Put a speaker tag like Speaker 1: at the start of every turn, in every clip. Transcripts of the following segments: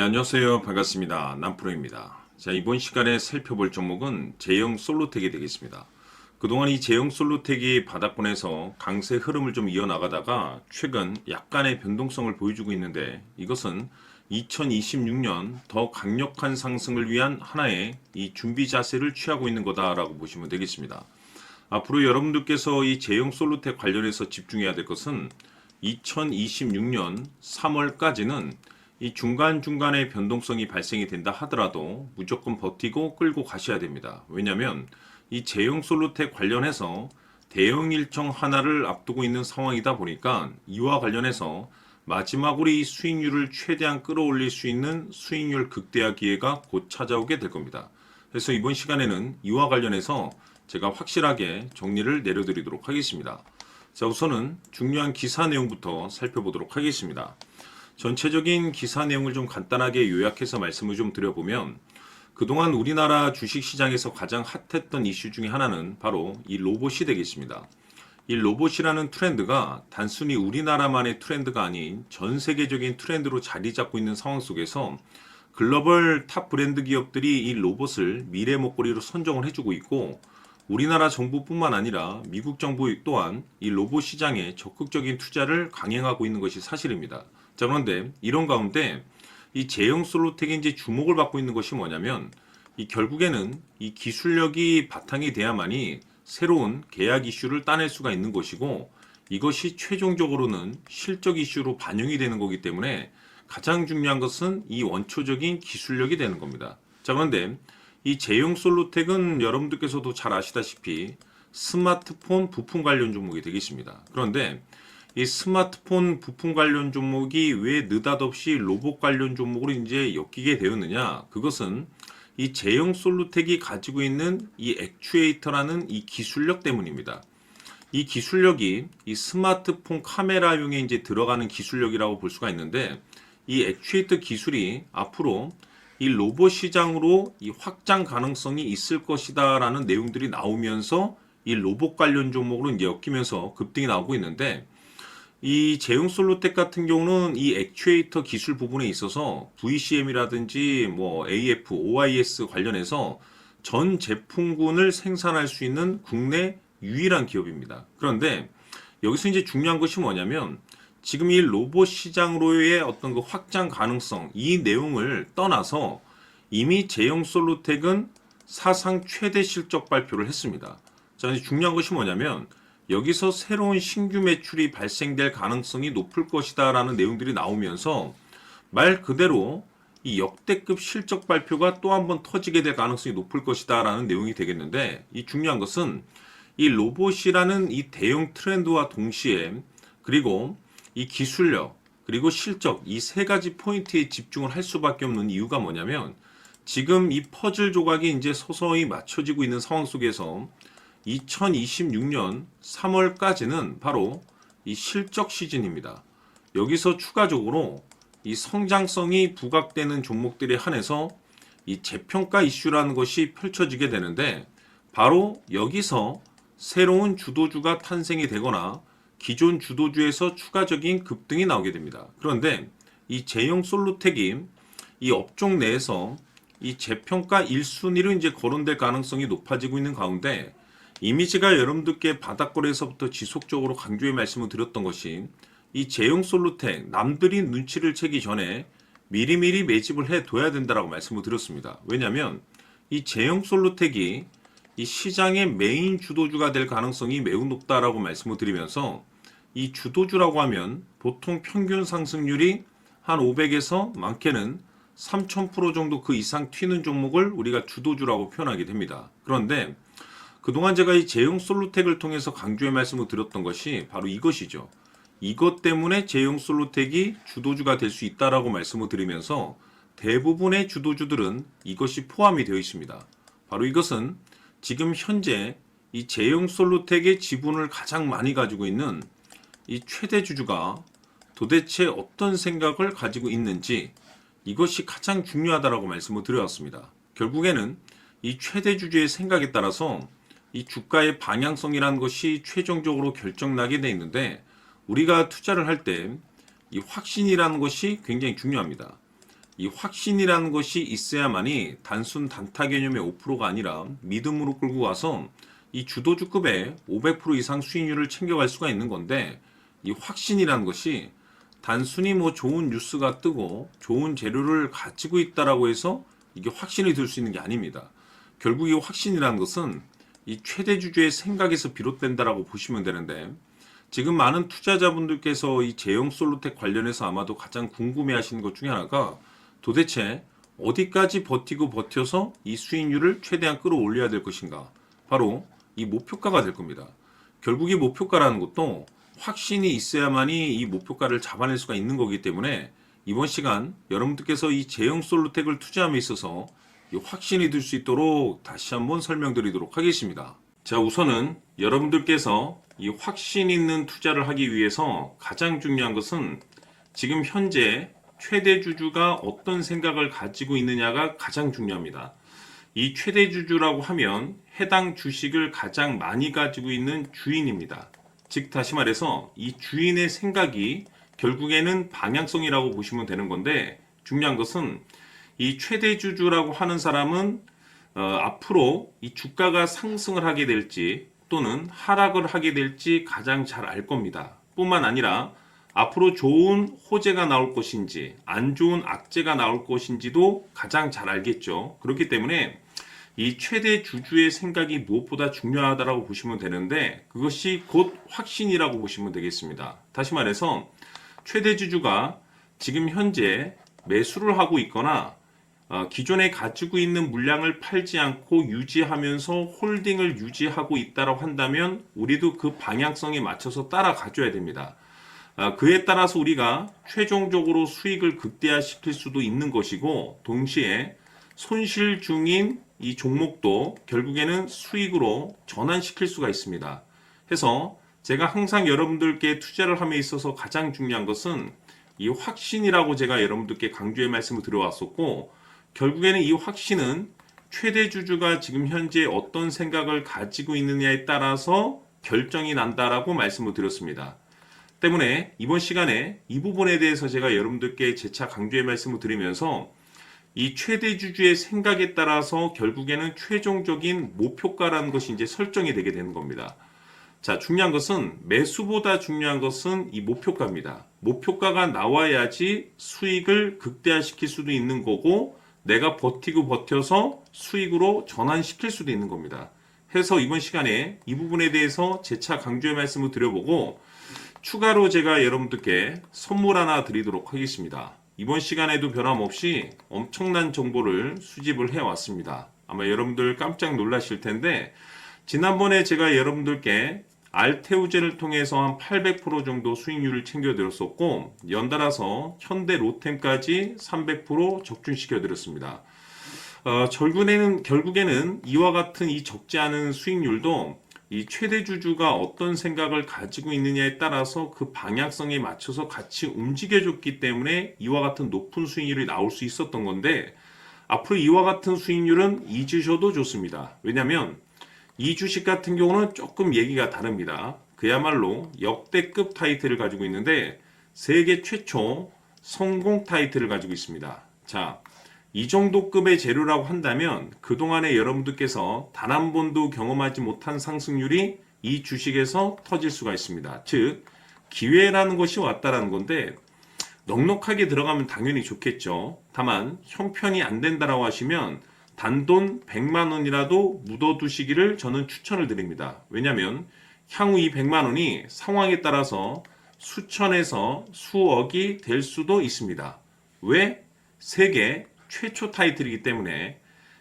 Speaker 1: 안녕하세요. 반갑습니다. 남프로입니다. 자, 이번 시간에 살펴볼 종목은 제형 솔로텍이 되겠습니다. 그동안 이 제형 솔로텍이 바닥권에서 강세 흐름을 좀 이어나가다가 최근 약간의 변동성을 보여주고 있는데, 이것은 2026년 더 강력한 상승을 위한 하나의 이 준비 자세를 취하고 있는 거다라고 보시면 되겠습니다. 앞으로 여러분들께서 이 제형 솔로텍 관련해서 집중해야 될 것은 2026년 3월까지는 이 중간중간에 변동성이 발생이 된다 하더라도 무조건 버티고 끌고 가셔야 됩니다. 왜냐하면 이 제형 솔로텍 관련해서 대형 일정 하나를 앞두고 있는 상황이다 보니까 이와 관련해서 마지막으로 이 수익률을 최대한 끌어올릴 수 있는 수익률 극대화 기회가 곧 찾아오게 될 겁니다. 그래서 이번 시간에는 이와 관련해서 제가 확실하게 정리를 내려드리도록 하겠습니다. 자, 우선은 중요한 기사 내용부터 살펴보도록 하겠습니다. 전체적인 기사 내용을 좀 간단하게 요약해서 말씀을 좀 드려보면, 그동안 우리나라 주식시장에서 가장 핫했던 이슈 중에 하나는 바로 이 로봇이 되겠습니다. 이 로봇이라는 트렌드가 단순히 우리나라만의 트렌드가 아닌 전 세계적인 트렌드로 자리 잡고 있는 상황 속에서 글로벌 탑 브랜드 기업들이 이 로봇을 미래 먹거리로 선정을 해주고 있고, 우리나라 정부뿐만 아니라 미국 정부 또한 이 로봇 시장에 적극적인 투자를 강행하고 있는 것이 사실입니다. 자, 그런데 이런 가운데 이 제형 솔로텍이 이제 주목을 받고 있는 것이 뭐냐면, 이 결국에는 이 기술력이 바탕이 돼야만이 새로운 계약 이슈를 따낼 수가 있는 것이고, 이것이 최종적으로는 실적 이슈로 반영이 되는 거기 때문에 가장 중요한 것은 이 원초적인 기술력이 되는 겁니다. 자, 그런데 이 제형 솔로텍은 여러분들께서도 잘 아시다시피 스마트폰 부품 관련 종목이 되겠습니다. 그런데 이 스마트폰 부품 관련 종목이 왜 느닷없이 로봇 관련 종목으로 이제 엮이게 되었느냐? 그것은 이 제형 솔로텍이 가지고 있는 이 액추에이터라는 이 기술력 때문입니다. 이 기술력이 이 스마트폰 카메라용에 이제 들어가는 기술력이라고 볼 수가 있는데, 이 액추에이터 기술이 앞으로 이 로봇 시장으로 이 확장 가능성이 있을 것이다라는 내용들이 나오면서 이 로봇 관련 종목으로 이제 엮이면서 급등이 나오고 있는데, 이 제형 솔로텍 같은 경우는 이 액추에이터 기술 부분에 있어서 VCM이라든지 뭐 AF, OIS 관련해서 전 제품군을 생산할 수 있는 국내 유일한 기업입니다. 그런데 여기서 이제 중요한 것이 뭐냐면, 지금 이 로봇 시장으로의 어떤 그 확장 가능성, 이 내용을 떠나서 이미 제형 솔로텍은 사상 최대 실적 발표를 했습니다. 자, 중요한 것이 뭐냐면, 여기서 새로운 신규 매출이 발생될 가능성이 높을 것이다 라는 내용들이 나오면서 말 그대로 이 역대급 실적 발표가 또 한 번 터지게 될 가능성이 높을 것이다 라는 내용이 되겠는데, 이 중요한 것은 이 로봇이라는 이 대형 트렌드와 동시에 그리고 이 기술력 그리고 실적, 이 세 가지 포인트에 집중을 할 수밖에 없는 이유가 뭐냐면, 지금 이 퍼즐 조각이 이제 서서히 맞춰지고 있는 상황 속에서 2026년 3월까지는 바로 이 실적 시즌입니다. 여기서 추가적으로 이 성장성이 부각되는 종목들에 한해서 이 재평가 이슈라는 것이 펼쳐지게 되는데, 바로 여기서 새로운 주도주가 탄생이 되거나 기존 주도주에서 추가적인 급등이 나오게 됩니다. 그런데 이 제형 솔로텍이 이 업종 내에서 이 재평가 1순위로 이제 거론될 가능성이 높아지고 있는 가운데, 이미지가 여러분들께 바닥거래에서부터 지속적으로 강조해 말씀을 드렸던 것이, 이 제형 솔로텍 남들이 눈치를 채기 전에 미리미리 매집을 해둬야 된다라고 말씀을 드렸습니다. 왜냐하면 이 제형 솔로텍이 이 시장의 메인 주도주가 될 가능성이 매우 높다라고 말씀을 드리면서, 이 주도주라고 하면 보통 평균 상승률이 한 500에서 많게는 3000% 정도 그 이상 튀는 종목을 우리가 주도주라고 표현하게 됩니다. 그런데 그동안 제가 이 제형 솔로텍을 통해서 강조의 말씀을 드렸던 것이 바로 이것이죠. 이것 때문에 제형 솔로텍이 주도주가 될 수 있다라고 말씀을 드리면서 대부분의 주도주들은 이것이 포함이 되어 있습니다. 바로 이것은 지금 현재 이 제형 솔로텍의 지분을 가장 많이 가지고 있는 이 최대 주주가 도대체 어떤 생각을 가지고 있는지, 이것이 가장 중요하다라고 말씀을 드려왔습니다. 결국에는 이 최대 주주의 생각에 따라서 이 주가의 방향성이라는 것이 최종적으로 결정나게 돼 있는데, 우리가 투자를 할 때 이 확신이라는 것이 굉장히 중요합니다. 이 확신이라는 것이 있어야만이 단순 단타 개념의 5%가 아니라 믿음으로 끌고 가서 이 주도주급의 500% 이상 수익률을 챙겨갈 수가 있는 건데, 이 확신이라는 것이 단순히 뭐 좋은 뉴스가 뜨고 좋은 재료를 가지고 있다라고 해서 이게 확신이 될 수 있는 게 아닙니다. 결국 이 확신이라는 것은 이 최대 주주의 생각에서 비롯된다라고 보시면 되는데, 지금 많은 투자자분들께서 이 제형 솔루텍 관련해서 아마도 가장 궁금해 하시는 것 중에 하나가 도대체 어디까지 버티고 버텨서 이 수익률을 최대한 끌어올려야 될 것인가? 바로 이 목표가가 될 겁니다. 결국 이 목표가라는 것도 확신이 있어야만이 이 목표가를 잡아낼 수가 있는 거기 때문에 이번 시간 여러분들께서 이 제형 솔루텍을 투자함에 있어서 이 확신이 들 수 있도록 다시 한번 설명드리도록 하겠습니다. 자, 우선은 여러분들께서 이 확신 있는 투자를 하기 위해서 가장 중요한 것은 지금 현재 최대 주주가 어떤 생각을 가지고 있느냐가 가장 중요합니다. 이 최대 주주라고 하면 해당 주식을 가장 많이 가지고 있는 주인입니다. 즉 다시 말해서 이 주인의 생각이 결국에는 방향성이라고 보시면 되는 건데, 중요한 것은 이 최대 주주라고 하는 사람은 앞으로 이 주가가 상승을 하게 될지 또는 하락을 하게 될지 가장 잘 알 겁니다. 뿐만 아니라 앞으로 좋은 호재가 나올 것인지 안 좋은 악재가 나올 것인지도 가장 잘 알겠죠. 그렇기 때문에 이 최대 주주의 생각이 무엇보다 중요하다고 보시면 되는데, 그것이 곧 확신이라고 보시면 되겠습니다. 다시 말해서 최대 주주가 지금 현재 매수를 하고 있거나 기존에 가지고 있는 물량을 팔지 않고 유지하면서 홀딩을 유지하고 있다고 한다면 우리도 그 방향성에 맞춰서 따라가줘야 됩니다. 그에 따라서 우리가 최종적으로 수익을 극대화시킬 수도 있는 것이고, 동시에 손실 중인 이 종목도 결국에는 수익으로 전환시킬 수가 있습니다. 해서 제가 항상 여러분들께 투자를 함에 있어서 가장 중요한 것은 이 확신이라고 제가 여러분들께 강조의 말씀을 드려왔었고, 결국에는 이 확신은 최대 주주가 지금 현재 어떤 생각을 가지고 있느냐에 따라서 결정이 난다라고 말씀을 드렸습니다. 때문에 이번 시간에 이 부분에 대해서 제가 여러분들께 재차 강조의 말씀을 드리면서 이 최대 주주의 생각에 따라서 결국에는 최종적인 목표가라는 것이 이제 설정이 되게 되는 겁니다. 자, 중요한 것은 매수보다 중요한 것은 이 목표가입니다. 목표가가 나와야지 수익을 극대화시킬 수도 있는 거고, 내가 버티고 버텨서 수익으로 전환시킬 수도 있는 겁니다. 해서 이번 시간에 이 부분에 대해서 재차 강조의 말씀을 드려보고, 추가로 제가 여러분들께 선물 하나 드리도록 하겠습니다. 이번 시간에도 변함없이 엄청난 정보를 수집을 해왔습니다. 아마 여러분들 깜짝 놀라실 텐데, 지난번에 제가 여러분들께 알테우제를 통해서 한 800% 정도 수익률을 챙겨드렸었고, 연달아서 현대 로템까지 300% 적중시켜드렸습니다. 결국에는 이와 같은 이 적지 않은 수익률도 이 최대 주주가 어떤 생각을 가지고 있느냐에 따라서 그 방향성에 맞춰서 같이 움직여줬기 때문에 이와 같은 높은 수익률이 나올 수 있었던 건데, 앞으로 이와 같은 수익률은 잊으셔도 좋습니다. 왜냐하면 이 주식 같은 경우는 조금 얘기가 다릅니다. 그야말로 역대급 타이틀을 가지고 있는데 세계 최초 성공 타이틀을 가지고 있습니다. 자, 이 정도 급의 재료라고 한다면 그동안에 여러분들께서 단 한 번도 경험하지 못한 상승률이 이 주식에서 터질 수가 있습니다. 즉, 기회라는 것이 왔다라는 건데, 넉넉하게 들어가면 당연히 좋겠죠. 다만 형편이 안 된다라고 하시면 단돈 100만 원이라도 묻어두시기를 저는 추천을 드립니다. 왜냐하면 향후 이 100만 원이 상황에 따라서 수천에서 수억이 될 수도 있습니다. 왜? 세계 최초 타이틀이기 때문에.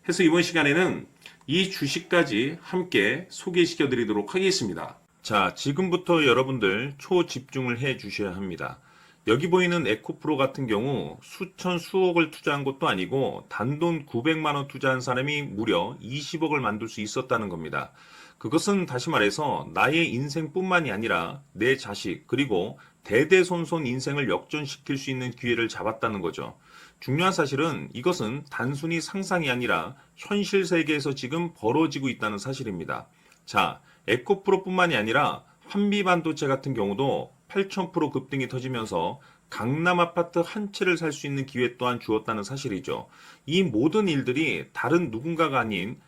Speaker 1: 해서 이번 시간에는 이 주식까지 함께 소개시켜 드리도록 하겠습니다. 자, 지금부터 여러분들 초집중을 해 주셔야 합니다. 여기 보이는 에코프로 같은 경우 수천 수억을 투자한 것도 아니고 단돈 900만 원 투자한 사람이 무려 20억을 만들 수 있었다는 겁니다. 그것은 다시 말해서 나의 인생뿐만이 아니라 내 자식 그리고 대대손손 인생을 역전시킬 수 있는 기회를 잡았다는 거죠. 중요한 사실은 이것은 단순히 상상이 아니라 현실 세계에서 지금 벌어지고 있다는 사실입니다. 자, 에코프로뿐만이 아니라 한미반도체 같은 경우도 8,000% 급등이 터지면서 강남 아파트 한 채를 살 수 있는 기회 또한 주었다는 사실이죠. 이 모든 일들이 다른 누군가가 아닌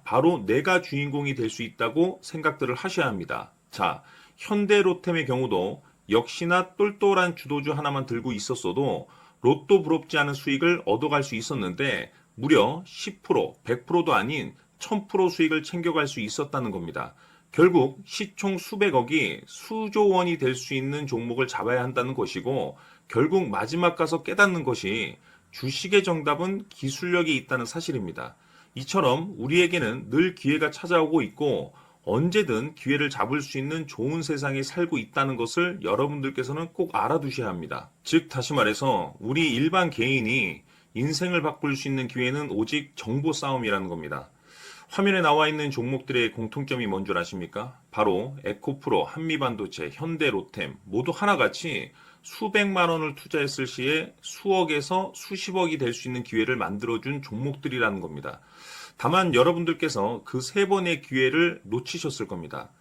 Speaker 1: 바로 내가 주인공이 될 수 있다고 생각들을 하셔야 합니다. 자, 현대로템의 경우도 역시나 똘똘한 주도주 하나만 들고 있었어도 로또 부럽지 않은 수익을 얻어갈 수 있었는데 무려 10%, 100%도 아닌 1000% 수익을 챙겨갈 수 있었다는 겁니다. 결국 시총 수백억이 수조 원이 될 수 있는 종목을 잡아야 한다는 것이고 결국 마지막 가서 깨닫는 것이 주식의 정답은 기술력이 있다는 사실입니다. 이처럼 우리에게는 늘 기회가 찾아오고 있고 언제든 기회를 잡을 수 있는 좋은 세상에 살고 있다는 것을 여러분들께서는 꼭 알아두셔야 합니다. 즉 다시 말해서 우리 일반 개인이 인생을 바꿀 수 있는 기회는 오직 정보 싸움이라는 겁니다. 화면에 나와 있는 종목들의 공통점이 뭔 줄 아십니까? 바로 에코프로, 한미반도체, 현대로템 모두 하나같이 수백만 원을 투자했을 시에 수억에서 수십억이 될 수 있는 기회를 만들어준 종목들이라는 겁니다. 다만 여러분들께서 그 세 번의 기회를 놓치셨을 겁니다.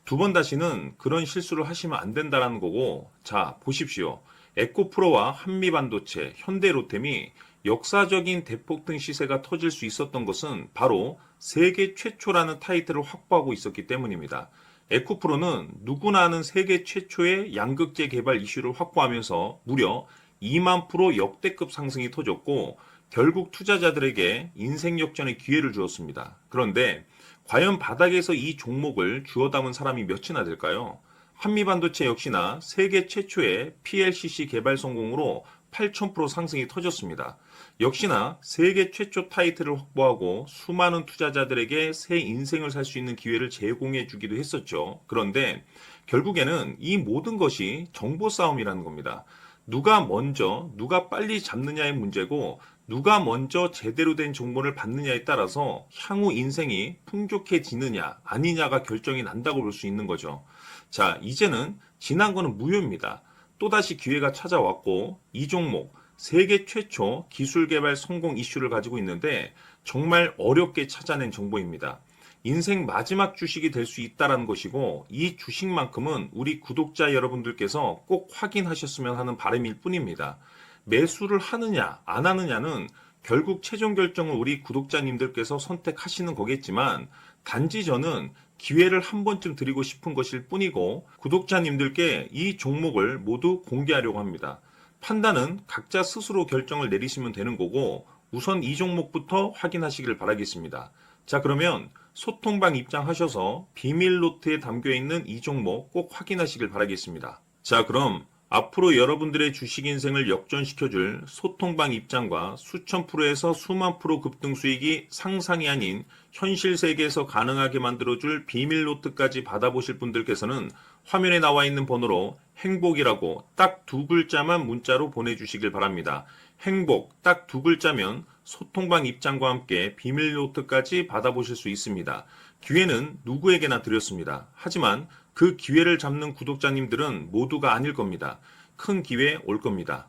Speaker 1: 두 번 다시는 그런 실수를 하시면 안 된다는 거고, 자, 보십시오. 에코프로와 한미반도체, 현대로템이 역사적인 대폭등 시세가 터질 수 있었던 것은 바로 세계 최초라는 타이틀을 확보하고 있었기 때문입니다. 에코프로는 누구나 아는 세계 최초의 양극재 개발 이슈를 확보하면서 무려 2만 프로 역대급 상승이 터졌고 결국 투자자들에게 인생 역전의 기회를 주었습니다. 그런데 과연 바닥에서 이 종목을 주워 담은 사람이 몇이나 될까요? 한미반도체 역시나 세계 최초의 PLCC 개발 성공으로 8,000% 상승이 터졌습니다. 역시나 세계 최초 타이틀을 확보하고 수많은 투자자들에게 새 인생을 살 수 있는 기회를 제공해 주기도 했었죠. 그런데 결국에는 이 모든 것이 정보 싸움이라는 겁니다. 누가 빨리 잡느냐의 문제고 누가 먼저 제대로 된 정보를 받느냐에 따라서 향후 인생이 풍족해지느냐 아니냐가 결정이 난다고 볼 수 있는 거죠. 자, 이제는 지난 거는 무효입니다. 또다시 기회가 찾아왔고 이 종목 세계 최초 기술 개발 성공 이슈를 가지고 있는데 정말 어렵게 찾아낸 정보입니다. 인생 마지막 주식이 될 수 있다는 것이고 이 주식만큼은 우리 구독자 여러분들께서 꼭 확인하셨으면 하는 바람일 뿐입니다. 매수를 하느냐 안 하느냐는 결국 최종 결정을 우리 구독자님들께서 선택하시는 거겠지만 단지 저는 기회를 한 번쯤 드리고 싶은 것일 뿐이고 구독자님들께 이 종목을 모두 공개하려고 합니다. 판단은 각자 스스로 결정을 내리시면 되는 거고 우선 이 종목부터 확인하시길 바라겠습니다. 자, 그러면 소통방 입장하셔서 비밀 노트에 담겨있는 이 종목 꼭 확인하시길 바라겠습니다. 자, 그럼 앞으로 여러분들의 주식 인생을 역전시켜줄 소통방 입장과 수천 프로에서 수만 프로 급등 수익이 상상이 아닌 현실 세계에서 가능하게 만들어줄 비밀 노트까지 받아보실 분들께서는 화면에 나와 있는 번호로 행복이라고 딱 두 글자만 문자로 보내주시길 바랍니다. 행복 딱 두 글자면 소통방 입장과 함께 비밀 노트까지 받아보실 수 있습니다. 기회는 누구에게나 드렸습니다. 하지만 그 기회를 잡는 구독자님들은 모두가 아닐 겁니다. 큰 기회 올 겁니다.